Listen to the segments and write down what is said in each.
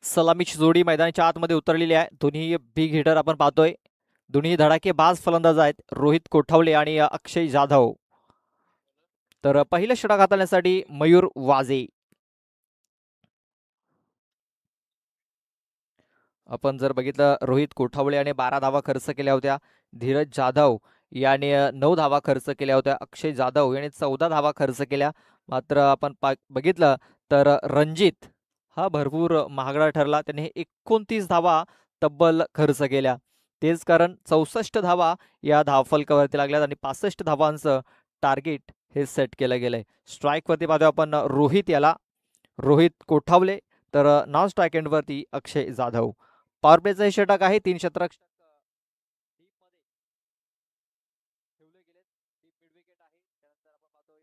सलामीची जोडी मैदानाच्या आतमध्ये उतरलेली आहे. दोन्ही बिग हिटर आपण पाहतोय. दोन्ही धडाकेबाज फलंदाज आहेत, रोहित कोठावले आणि अक्षय जाधव. तर पहिलं षटक हाताळण्यासाठी मयूर वाजे. आपण जर बघितलं, रोहित कोठावळे याने 12 धावा खर्च केल्या होत्या. धीरज जाधव याने 9 धावा खर्च केल्या होत्या. अक्षय जाधव याने 14 धावा खर्च केल्या. मात्र आपण बघितलं तर रणजित हा भरपूर महागडा ठरला. त्याने 29 धावा तब्बल खर्च केल्या. तेच कारण 64 धावा या धावफलकावरती लागल्यात आणि 65 धावांचं टार्गेट हे सेट केलं गेलंय. स्ट्राईकवरती पाहतो आपण रोहित कोठावले, तर नॉन स्ट्राईक एंडवरती अक्षय जाधव. पॉवर प्लेचं हे षटक आहे. 3 षटक ठेवले गेलेत. डीप मिड विकेट आहे. त्यानंतर आपण पाहतोय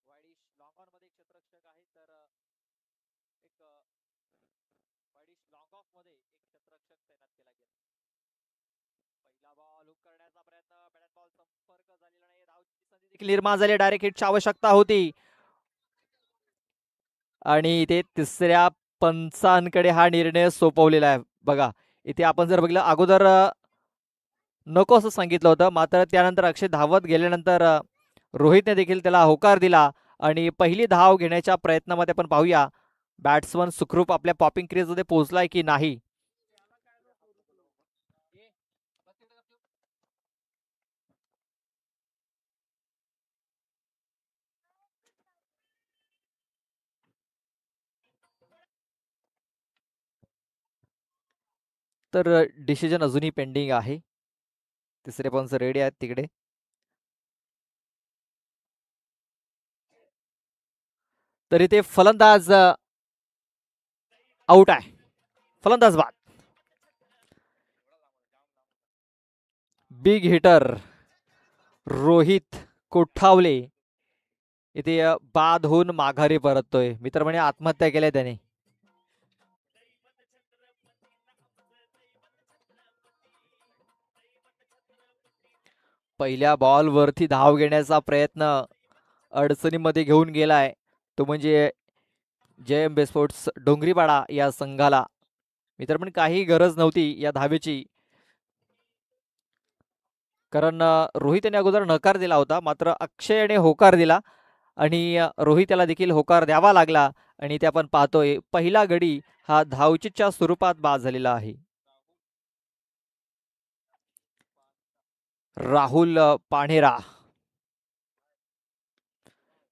वाईडिश लॉंग ऑन मध्ये एक क्षेत्ररक्षक आहे. तर एक वाईडिश लॉंग ऑफ मध्ये एक क्षेत्ररक्षक तैनात केला गेला. पहिला बॉल हुक करण्याचा प्रयत्न, बॅट बॉल संपर्क झालेला नाही. धावची संधी देखील निर्माण झाली. डायरेक्ट हिटची आवश्यकता होती आणि ते तिसऱ्या पंचांकडे हा निर्णय सोपवलेला आहे. बघा, इथे आपण जर बघितलं, अगोदर नको असं सांगितलं होतं, मात्र त्यानंतर अक्षय धावत गेल्यानंतर रोहितने देखील त्याला होकार दिला आणि पहिली धाव घेण्याच्या प्रयत्नामध्ये आपण पाहूया बॅट्समन सुखरूप आपल्या पॉपिंग क्रीजमध्ये पोहोचलाय की नाही. तर डिसिजन अजूनही पेंडिंग आहे. तिसरे पंच रेडी आहेत तिकडे. तरी ते फलंदाज आउट आहे. फलंदाज बाद. बिग हिटर रोहित कोठावले इथे बाद होऊन माघारी परततोय. मित्र म्हणे आत्महत्या केल्या त्याने. पहिल्या बॉलवरती धाव घेण्याचा प्रयत्न अडचणीमध्ये घेऊन गेलाय तो म्हणजे JM स्पोर्ट्स डोंगरीपाडा या संघाला. मित्र पण काही गरज नव्हती या धावेची, कारण रोहित याने अगोदर नकार दिला होता, मात्र अक्षय याने होकार दिला आणि रोहित याला देखील होकार द्यावा लागला आणि ते आपण पाहतोय पहिला गडी हा धावचीच्या स्वरूपात बाद झालेला आहे. राहुल पाणेरा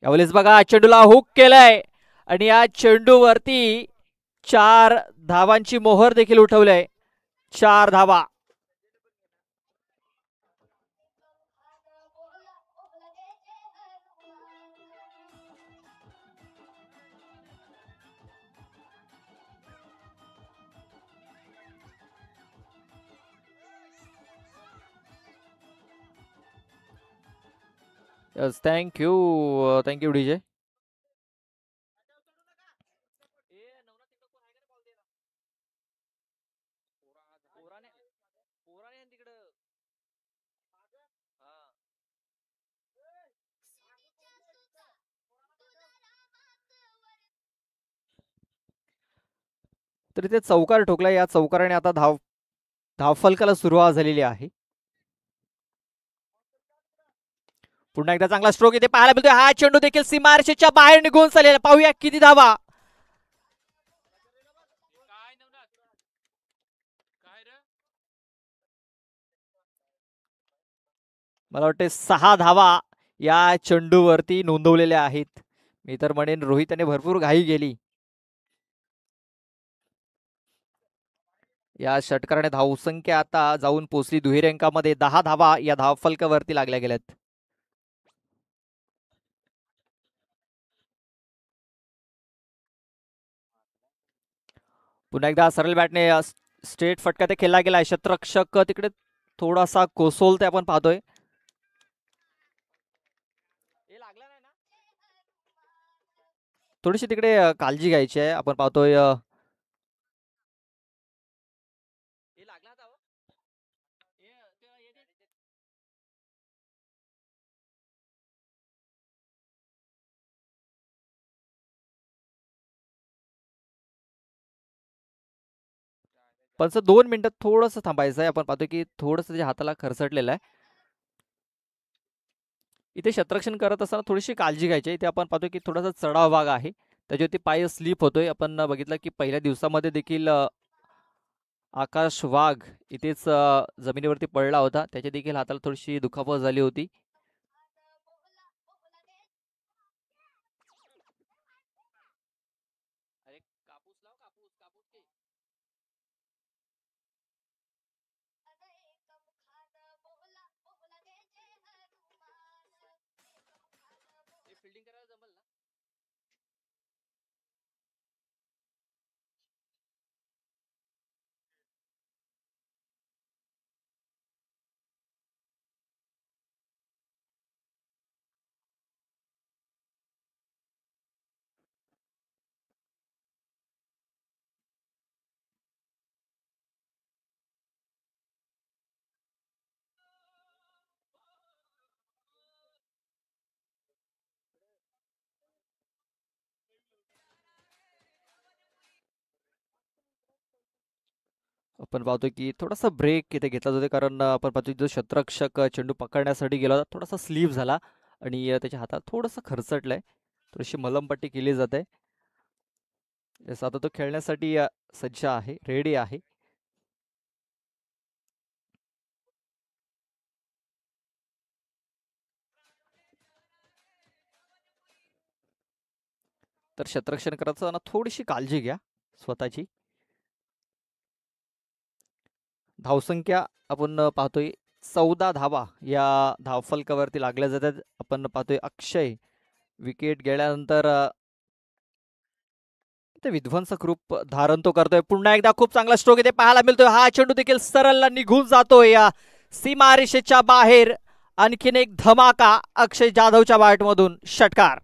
यावेळेस बघा चेंडूला हुक केलाय आणि या चेंडूवरती 4 धावांची मोहर देखील उठवलंय. 4 धावा. Yes, thank you DJ. तरी ते चौकार ठोकला. या चौकाराने आता धावफलकाला सुरुवात झालेली आहे. पुन्हा एकदा चांगला स्ट्रोक इथे पाहायला मिळतोय. हा चेंडू देखील सीमारेषेच्या बाहेर निघून चाललेला. पाहूया किती धावा. मला वाटते 6 धावा या चेंडूवरती नोंदवलेल्या आहेत. मी तर म्हणेन रोहितने भरपूर घाई गेली. या षटकाराने धावसंख्या आता जाऊन पोहोचली दुहेरी अंकामध्ये. 10 धावा या धावफलकावरती लागल्या गेल्यात. पुन्हा एकदा सरळ बॅटने स्ट्रेट फटका ते खेळला गेलाय. क्षेत्ररक्षक तिकडे थोडासा कोसळतोय आपण पाहतोय. थोडीशी तिकडे काळजी घ्यायची आहे. आपण पाहतोय पंच 2 मिनिटं थोडंसं थांबायचं आहे. आपण पाहतो की थोडंसं त्याच्या हाताला खरचटलेलं आहे. इथे क्षेत्ररक्षण करत असताना थोडीशी काळजी घ्यायची आहे. इथे आपण पाहतो की थोडासा चढाव भाग आहे, त्याच्यावरती पाय स्लिप होतोय. आपण बघितलं की पहिल्या दिवसामध्ये देखील आकाश वाघ इथेच जमिनीवरती पडला होता. त्याच्या देखील हाताला थोडीशी दुखापत झाली होती. आपण पाहतो की थोडासा ब्रेक इथे घेतला जातो, कारण आपण पाहतो जो क्षेत्ररक्षक चेंडू पकडण्यासाठी गेला होता, थोडासा स्लिप झाला आणि त्याच्या हातात थोडंसं खरचटलंय. थोडीशी मलमपट्टी केली जाते. आता तो खेळण्यासाठी सज्ज आहे, रेडी आहे. तर क्षेत्ररक्षण करताना थोडीशी काळजी घ्या स्वतःची. धावसंख्या आपण पाहतोय 14 धावा या धावफलकावरती लागल्या जातात. आपण पाहतोय अक्षय विकेट गेल्यानंतर ते विध्वंसक रूप धारण तो करतोय. पुन्हा एकदा खूप चांगला स्ट्रोक इथे पाहायला मिळतोय. हा चेंडू देखील सरळला निघून जातोय या सीमारेषेच्या बाहेर. आणखीन एक धमाका अक्षय जाधवच्या बॅटमधून षटकार.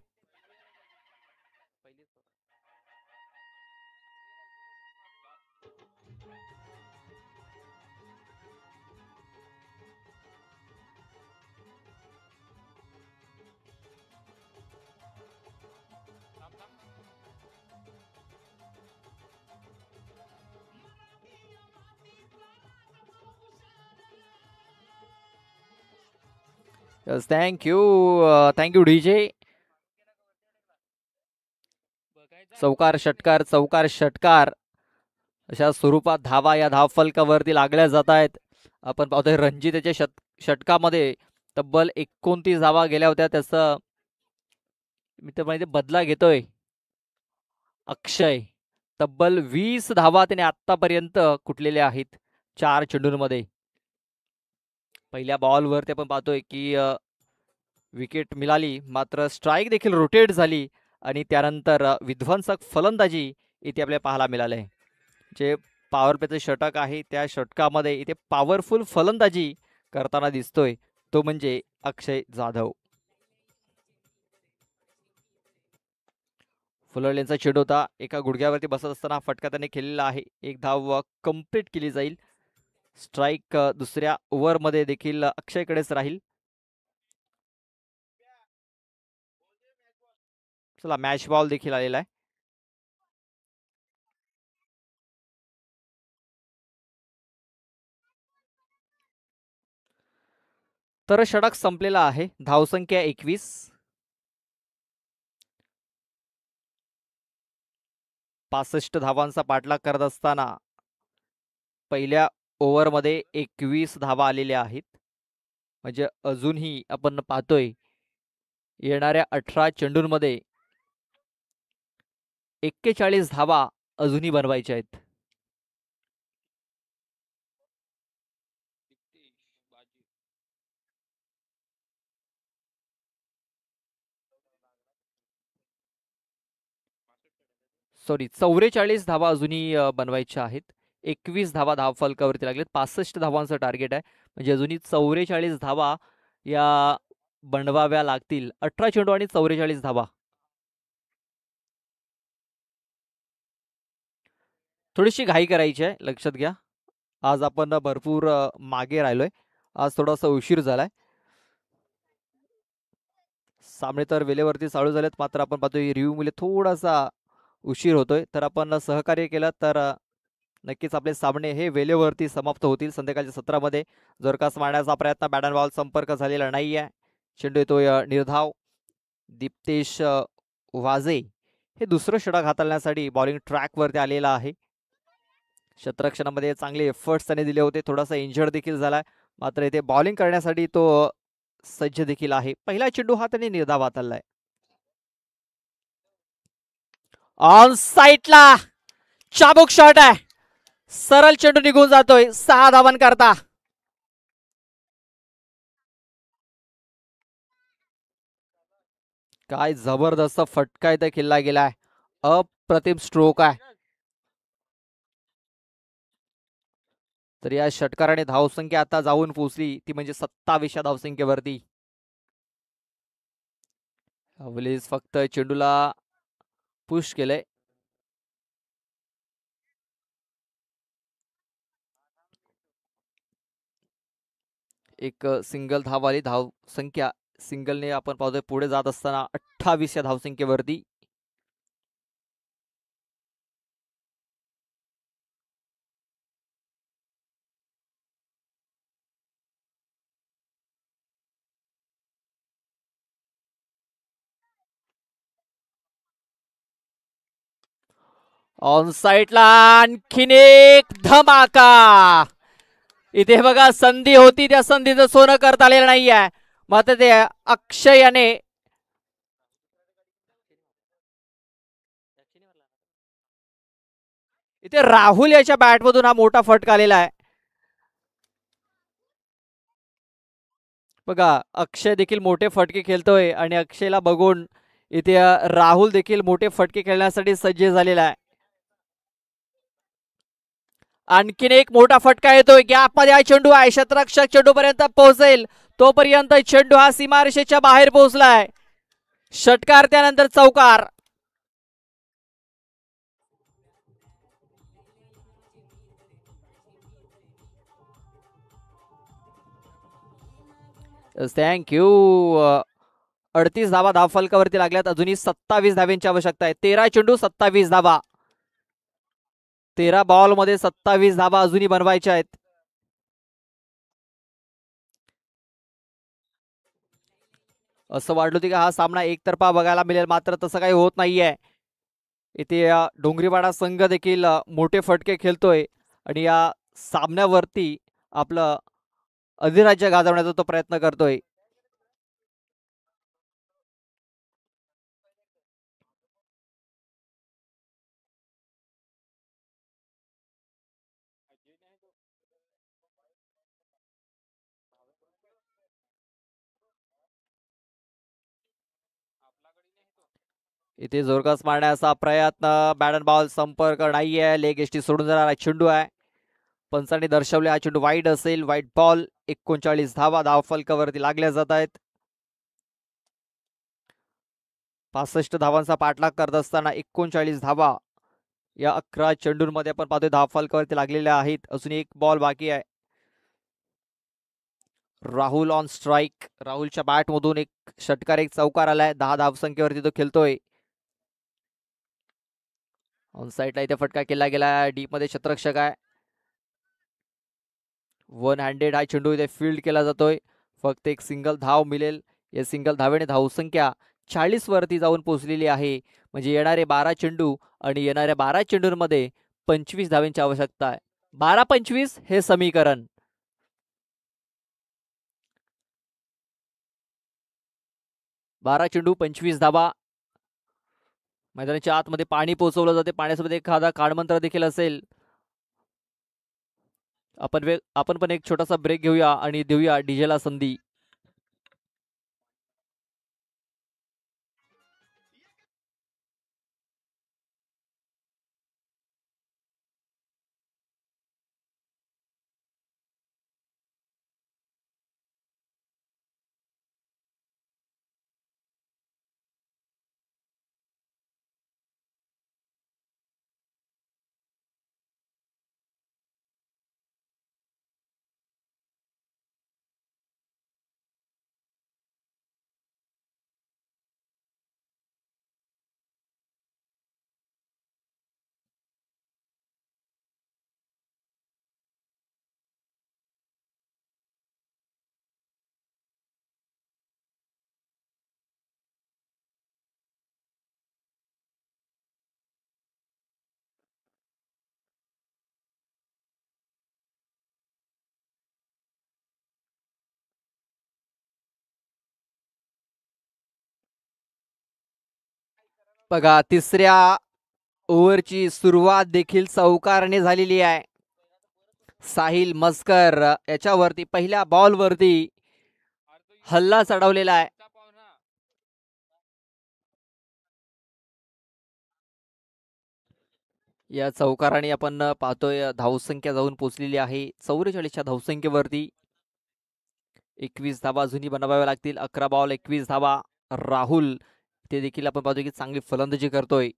Thank you thank you DJ. चौकार षटकार चौकार षटकार अशा स्वरूपात धावा या धावफलकावरती लागल्या जात आहेत. आपण पाहतोय रणजितच्या षटकामध्ये तब्बल 29 धावा गेल्या होत्या. त्याचं मित्रपणे बदला घेतोय अक्षय. तब्बल 20 धावा त्याने आतापर्यंत कुटलेल्या आहेत 4 चेंडूंमध्ये. पहिल्या बॉलवरती आपण पाहतोय की विकेट मिळाली, मात्र स्ट्राईक देखील रोटेट झाली आणि त्यानंतर विध्वंसक फलंदाजी इथे आपल्याला पाहायला मिळाले. जे पॉवर प्लेचं षटक आहे त्या षटकामध्ये इथे पॉवरफुल फलंदाजी करताना दिसतोय तो म्हणजे अक्षय जाधव. फुलरलेनचा चेंडू होता, एका गुडघ्यावरती बसत असताना फटका त्याने खेळलेला आहे. एक धाव कंप्लीट केली जाईल. स्ट्राईक दुसऱ्या ओव्हरमध्ये देखील अक्षयकडेच राहील. चला मॅच बॉल देखील आलेला आहे. तर षटक संपलेला आहे. धावसंख्या 21. 65 धावांचा पाठलाग करत असताना पहिल्या ओव्हरमध्ये 21 धावा आलेल्या आहेत. म्हणजे अजूनही आपण पाहतोय येणाऱ्या 18 चेंडूंमध्ये 41 धावा अजूनही बनवायच्या आहेत. सॉरी 44 धावा अजूनही बनवायच्या आहेत. 21 धावा धावफलकावरती लागलेत. 65 धावांचं टार्गेट आहे. म्हणजे अजूनही 44 धावा या बनवाव्या लागतील. 18 चेंडू आणि 44 धावा. थोडीशी घाई करायची आहे, लक्षात घ्या. आज आपण भरपूर मागे राहिलोय. आज थोडासा उशीर झालाय. सामने तर वेळेवरती चालू झालेत, मात्र आपण पाहतोय रिव्ह्यू मुले थोडासा उशीर होतोय. तर आपण सहकार्य केलं तर नक्कीच आपले सामने हे वेळेवरती समाप्त होतील संध्याकाळच्या सत्रामध्ये. जोरकास मारण्याचा प्रयत्न, बॅट अँड बॉल संपर्क झालेला नाहीये. चेंडू येतोय निर्धाव. दीप्तेश वाजे हे दुसरं षटक हाताळण्यासाठी बॉलिंग ट्रॅकवरती आलेला आहे. क्षेत्ररक्षणामध्ये चांगले एफर्ट्स त्याने दिले होते. थोडासा इंजर्ड देखील झालाय, मात्र इथे बॉलिंग करण्यासाठी तो सज्ज देखील आहे. पहिला चेंडू हा त्याने निर्धाव हाताळलाय. ऑन साईडला चाबूक शॉट आहे. सरळ चेंडू निघून जातोय 6 धावन करता. काय जबरदस्त फटका इथे खेळला गेलाय. अप्रतिम स्ट्रोक आहे. तर या षटकाराने धावसंख्या आता जाऊन पोहोचली ती म्हणजे 27व्या धावसंख्येवरती. अवलीज फक्त चेंडूला पुश केलंय. एक सिंगल धाव संख्या सिंगलने आपण पाहतोय पुढे जात असताना 28व्या धावसंख्येवरती. ऑन साईडला आणखीन एक धमाका. इथे बघा संधी होती, त्या संधीचं सोनं करता आलेलं नाहीये. मात्र ते अक्षय याने इथे राहुल याच्या बॅटमधून हा मोठा फटका आलेला आहे. बघा अक्षय देखील मोठे फटके खेळतोय आणि अक्षयला बघून इथे राहुल देखील मोठे फटके खेळण्यासाठी सज्ज झालेला आहे. आणखीन एक मोठा फटका येतोय. गॅपमध्ये हा चेंडू आहे. क्षेत्ररक्षक चेंडू पर्यंत पोहोचेल तोपर्यंत चेंडू हा सीमारेषेच्या बाहेर पोहोचलाय. षटकार त्यानंतर चौकार. थँक्यू. 38 धावा धावफलकावरती लागल्यात. अजूनही 27 धाव्यांची आवश्यकता आहे. 13 चेंडू 27 धावा. 13 बॉल मध्ये 27 धावा अजूनही बनवायच्या आहेत. असं वाटलं होतं की हा सामना एकतर्फा बघायला मिळेल, मात्र तसं काही होत नाहीये. इथे डोंगरीवाडा संघ देखील मोठे फटके खेळतोय आणि या सामन्यावरती आपलं अधिराज्य गाजवण्याचा तो प्रयत्न करतोय. इथे जोरकस मारण्याचा प्रयत्न, बॅट अँड बॉल संपर्क नाहीये. लेग एसटी सोडून जाणारा चेंडू आहे. पंचांनी दर्शवले हा चेंडू वाईड असेल. Wide ball. 39 धावा धावफलकावरती लागल्या जात आहेत. 65 धावांचा पाठलाग करत असताना 39 धावा या 11 चेंडूंमध्ये आपण पाहतोय धावफलकावरती लागलेल्या आहेत. अजून एक बॉल बाकी आहे. Rahul on strike. राहुलच्या बॅटमधून एक षटकार, एक चौकार आलाय. 10 धावसंख्येवरती तो खेळतोय. ऑन साईडला इथे फटका केला गेला. डीप मध्ये क्षेत्ररक्षक आहे. 1 हँडेड हा चेंडू इथे फील्ड केला जातोय. फक्त एक सिंगल धाव मिळेल. या सिंगल धावेने धावसंख्या 40 वरती जाऊन पोहोचलेली आहे. म्हणजे येणारे 12 चेंडू आणि येणाऱ्या 12 चेंडूंमध्ये 25 धावेंची आवश्यकता आहे. 12-25 हे समीकरण. 12 चेंडू 25 धावा. मैदानाच्या आतमध्ये पाणी पोहोचवलं जाते. पाण्यासोबत एखादा काळमंत्र देखील असेल. आपण पण एक छोटासा ब्रेक घेऊया आणि देऊया डीजेला संधी. बघा तिसऱ्या ओव्हरची सुरुवात देखील चौकारने झालेली आहे. साहिल मस्कर याच्यावरती पहिल्या बॉलवरती हल्ला चढवलेला आहे. या चौकाराने आपण पाहतोय धावसंख्या जाऊन पोहोचलेली आहे 44च्या धावसंख्येवरती. 21 धावा अजूनही बनवाव्या लागतील. 11 बॉल 21 धावा. राहुल ते देखील आपण पाहतोय की चांगली फलंदाजी करतोय.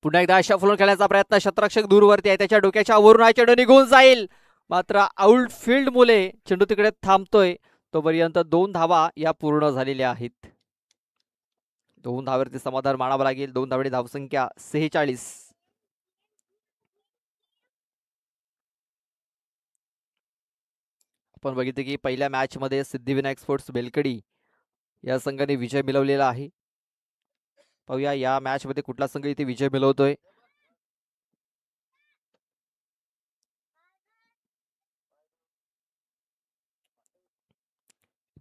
पुन्हा एकदा अशा फुलून खेळण्याचा प्रयत्न. शतरक्षक दूरवरती आहे. त्याच्या डोक्याच्या वरून हा चेंडू निघून जाईल. मात्र आउटफील्ड मुले चेंडू तिकडे थांबतोय. तोपर्यंत 2 धावा या पूर्ण झालेल्या आहेत. 2 धावावरती समाधान मानावं लागेल. 2 धावांनी धावसंख्या 46. आपण बघितले की पहिल्या मॅच मध्ये सिद्धिविनायक स्पोर्ट्स बेलकडी या संघाने विजय मिळवलेला आहे. पाहूया या मॅच मध्ये कुठला संघ इथे विजय मिळवतोय.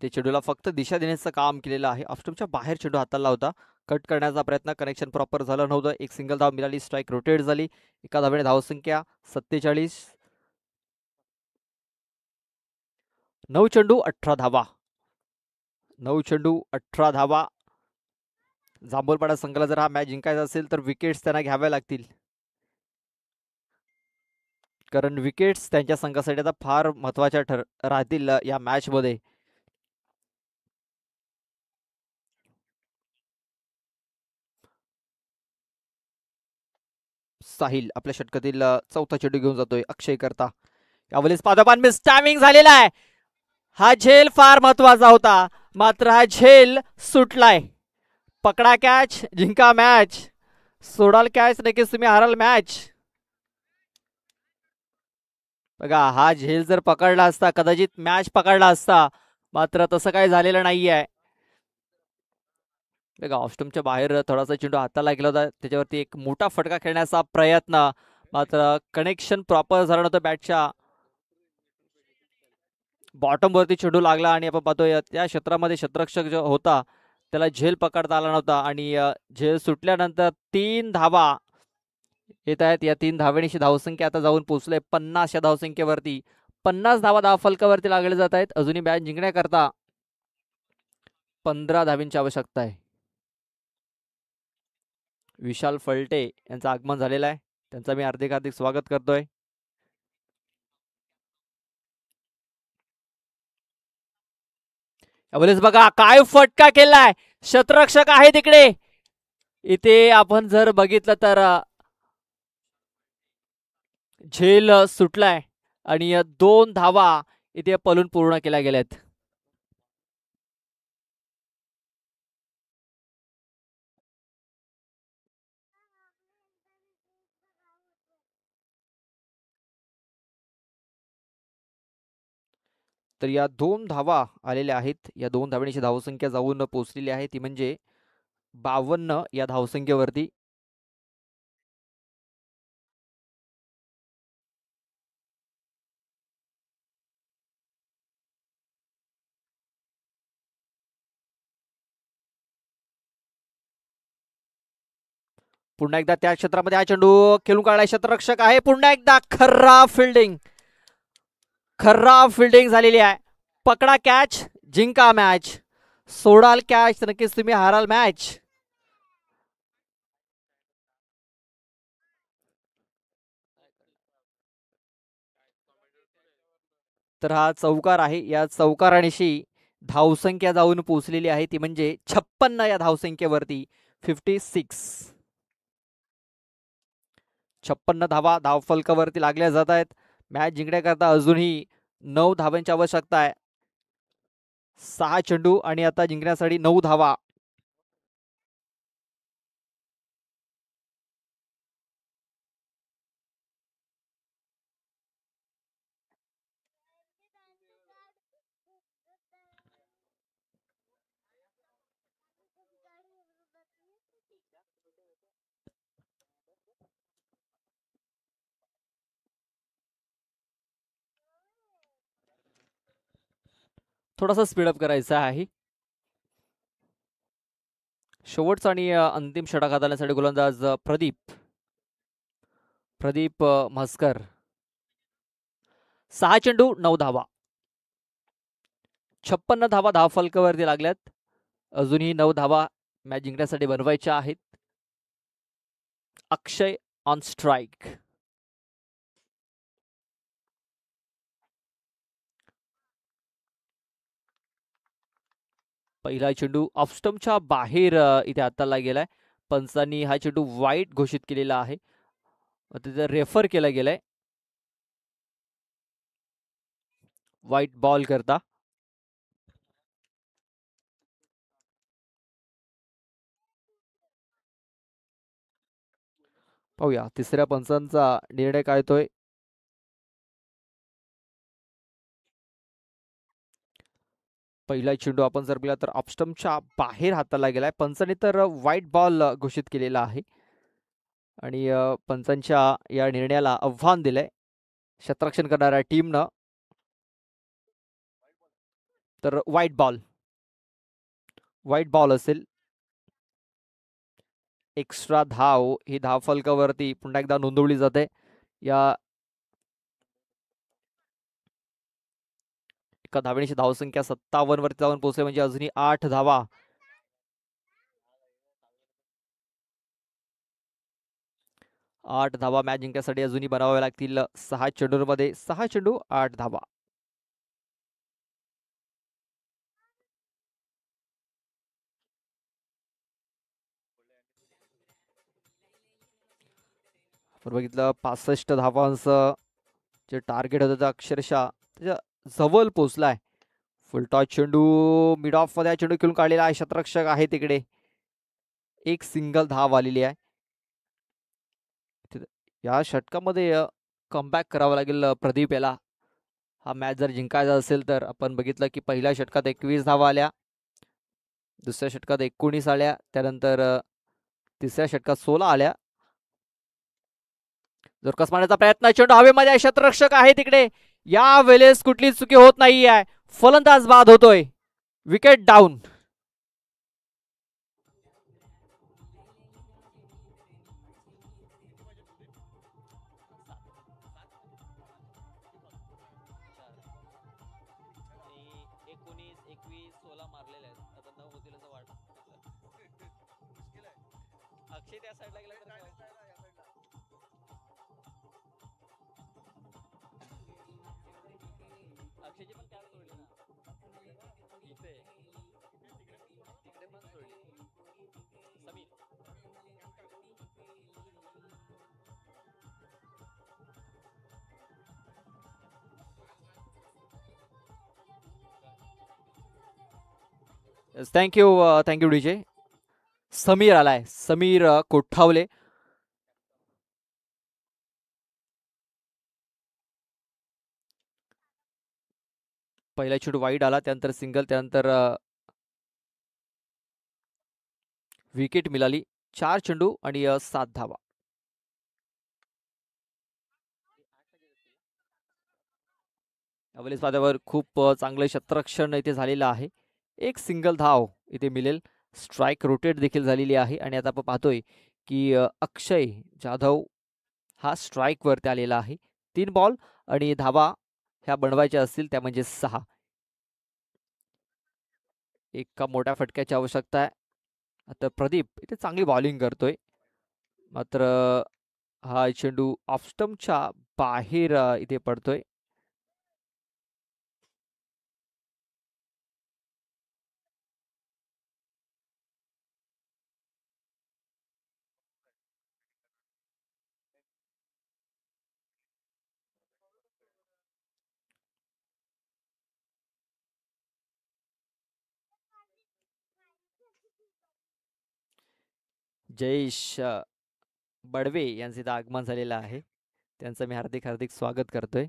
ते चेंडूला फक्त दिशा देण्याचं काम केलेलं आहे. ऑफस्टंपच्या बाहेर चेंडू हाताला होता. कट करण्याचा प्रयत्न. कनेक्शन प्रॉपर झालं नव्हतं. एक सिंगल धाव मिळाली. स्ट्राईक रोटेट झाली. एका धावेने धावसंख्या 47. 9 चेंडू 18 धावा. 9 चेंडू 18 धावा. जांभूलपाडा संघाला जर हा मॅच जिंकायचा असेल तर विकेट्स त्यांना घ्याव्या लागतील. कारण विकेट्स त्यांच्या संघासाठी आता फार महत्वाच्या राहतील या मॅच मध्ये. साहिल आपल्या षटकातील चौथा चेंडू घेऊन जातोय अक्षय करता. यावेळेस पादोपान मिस टायमिंग झालेला आहे. हा झेल फार महत्वाचा होता. मात्र हा झेल सुटलाय. पकडा कॅच जिंका मॅच. सोडाल कॅच नक्कीच तुम्ही हाराल मॅच. बघा हा झेल जर पकडला असता कदाचित मॅच पकडला असता. मात्र तसं काही झालेलं नाहीये. बघा ऑफस्टंपच्या बाहेर थोडासा चेंडू हाताला गेला होता. त्याच्यावरती एक मोठा फटका खेळण्याचा प्रयत्न. मात्र कनेक्शन प्रॉपर झालं नव्हतं. बॅटच्या बॉटम वरती चेंडू लागला आणि आपण पाहतोय त्या क्षेत्रामध्ये शतरक्षक जो होता त्याला झेल पकडता आला नव्हता. आणि झेल सुटल्यानंतर 3 धावा येत आहेत. या 3 धावेची धावसंख्या आता जाऊन पोहोचले 50 या धावसंख्येवरती. 50 धावा धाव फलकावरती लागले जात आहेत. अजूनही मॅच जिंकण्याकरता 15 धावींची आवश्यकता आहे. विशाल फलटे यांचं आगमन झालेलं आहे. त्यांचा मी हार्दिक हार्दिक स्वागत करतोय. यावेळेस बघा काय फटका केलाय. शतरक्षक आहे तिकडे. इथे आपण जर बघितलं तर झेल सुटलाय आणि 2 धावा इथे पलून पूर्ण केल्या गेल्यात. तर या 2 धावा आलेल्या आहेत. या 2 धावांची धावसंख्या जाऊन पोहोचलेली आहे ती म्हणजे 52 या धावसंख्येवरती. पुन्हा एकदा त्या क्षेत्रामध्ये हा चेंडू खेळून काढलाय. शतरक्षक आहे. पुन्हा एकदा खराब फिल्डिंग. खराब फिल्डिंग झालेली आहे. पकडा कॅच जिंका मॅच. सोडाल कॅच नक्कीच तुम्ही हाराल मॅच. तर हा चौकार आहे. या चौकारानिशी धावसंख्या जाऊन पोहोचलेली आहे ती म्हणजे 56 या धावसंख्येवरती. 56. 56 धावा धावफलकावरती लागल्या जात आहेत. मॅच जिंकण्याकरता अजूनही 9 धावांची आवश्यकता आहे. 6 चेंडू आणि आता जिंकण्यासाठी 9 धावा. थोडासा स्पीडअप करायचा आहे. शेवटचा आणि अंतिम षटक हाताळण्यासाठी गोलंदाज प्रदीप म्हस्कर. 6 चेंडू 9 धावा. 56 धावा धावफलकावरती लागल्यात. अजूनही 9 धावा मॅच जिंकण्यासाठी बनवायच्या आहेत. अक्षय ऑन स्ट्राईक. पहिला चेंडू ऑफ स्टंपच्या बाहेर इथे हाताळला गेलाय. पंचांनी हा चेंडू वाईट घोषित केलेला आहे. तिथे रेफर केला गेलाय वाईट बॉल करता. पाहूया तिसऱ्या पंचांचा निर्णय काय येतोय. पहिला चेंडू आपण जर पाहिला तर ऑफस्टंपच्या बाहेर हाताला गेलाय. पंचांनी तर वाईट बॉल घोषित केलेला आहे आणि पंचांच्या या निर्णयाला आव्हान दिलंय क्षेत्ररक्षण करणाऱ्या टीमनं. तर वाईट बॉल असेल. एक्स्ट्रा धाव ही धावफलकावरती पुन्हा एकदा नोंदवली जाते. या एका धावेची धावसंख्या 57 वरती जाऊन पोहोचले म्हणजे अजूनही 8 धावा. 8 धावा मॅच जिंकण्यासाठी अजूनही बनाव्या लागतील. 6 चेंडूंमध्ये 6 चेंडू 8 धावा. बघितलं 65 धावांचं जे टार्गेट होतं ते अक्षरशः त्याच्या जवळ पोचलाय. फुलटॉस चेंडू मिड ऑफ मध्ये चेंडू खेळून काढलेला आहे. क्षेत्ररक्षक आहे तिकडे. एक सिंगल धाव आलेली आहे. या षटकामध्ये कमबॅक करावं लागेल प्रदीप याला. हा मॅच जर जिंकायचा असेल तर. आपण बघितलं की पहिल्या षटकात 21 धावा आल्या, दुसऱ्या षटकात 19 आल्या, त्यानंतर तिसऱ्या षटकात 16 आल्या. जोरकस मारण्याचा प्रयत्न, चेंडू हवेमध्ये, क्षेत्ररक्षक आहे तिकडे. या वेळेस कुठली चुकी होत नाही आहे. फलंदाज बाद होतोय. Wicket down. अक्षय त्या साईडला गेला तर अक्षयची पण कॅप सोडली ना इथे, तिकडे पण सोडली समीर. Thank you DJ. समीर आलाय, समीर कोठावले. पहिला चेंडू वाईड आला, त्यानंतर सिंगल, त्यानंतर विकेट मिळाली. 4 चेंडू आणि 7 धावा. अवलेस पाद्यावर खूप चांगलं क्षेत्ररक्षण इथे झालेलं आहे. एक सिंगल धाव इथे मिळेल. स्ट्राईक रोटेट देखील झालेली आहे आणि आता आपण पाहतोय की अक्षय जाधव हा स्ट्राईक वरती आलेला आहे. 3 बॉल आणि धावा ह्या बनवायच्या असतील त्या म्हणजे 6. एका मोठ्या फटक्याची आवश्यकता आहे. आता प्रदीप इथे चांगली बॉलिंग करतोय, मात्र हा चेंडू ऑफ स्टंपच्या बाहेर इथे पडतोय. जयेश बडवे यांचे इथं आगमन झालेलं आहे. त्यांचं मी हार्दिक हार्दिक स्वागत करतोय.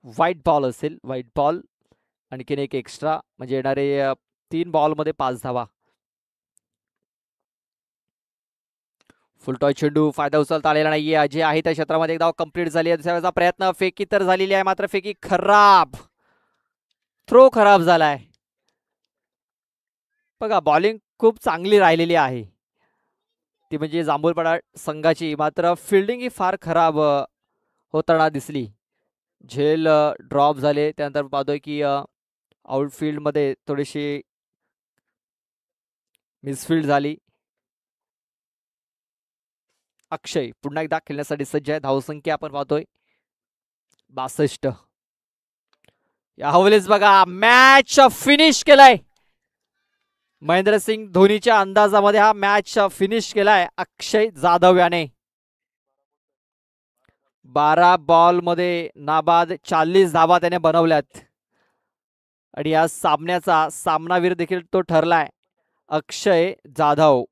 व्हाईट बॉल असेल, व्हाईट बॉल. आणखीन एक एक्स्ट्रा म्हणजे येणारे 3 बॉलमध्ये 5 धावा. फुलटॉस चेंडू, फायदा उचलता आलेला नाहीये. अजय आहे त्या क्षेत्रामध्ये, एक धाव कंप्लीट झाली आहे. दुसऱ्या प्रयत्न, फेकी तर झालेली आहे, मात्र फेकी खराब. थ्रो खराब झालाय. बघा बॉलिंग खूप चांगली राहिलेली आहे ती म्हणजे जांभूलपाडा संघाची, मात्र फिल्डिंग ही फार खराब होताना दिसली. झेल ड्रॉप झाले, त्यानंतर पाहतोय की आउटफील्डमध्ये थोडीशी मिसफील्ड झाली. अक्षय पुन्हा एकदा खेळण्यासाठी सज्ज आहे. धावसंख्या आपण पाहतोय 62. यावेळेस बघा मॅच फिनिश केलाय. महेंद्रसिंग धोनीच्या अंदाजामध्ये हा मॅच फिनिश केलाय अक्षय जाधव याने. 12 बॉल मध्ये नाबाद 40 धावा त्याने बनवल्यात आणि या सामन्याचा सामनावीर देखील तो ठरलाय Akshay Jadhav.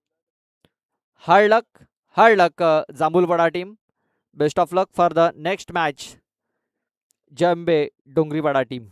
Hard luck Jambhulpada team. Best of luck for the next match Jambe Dongripada team.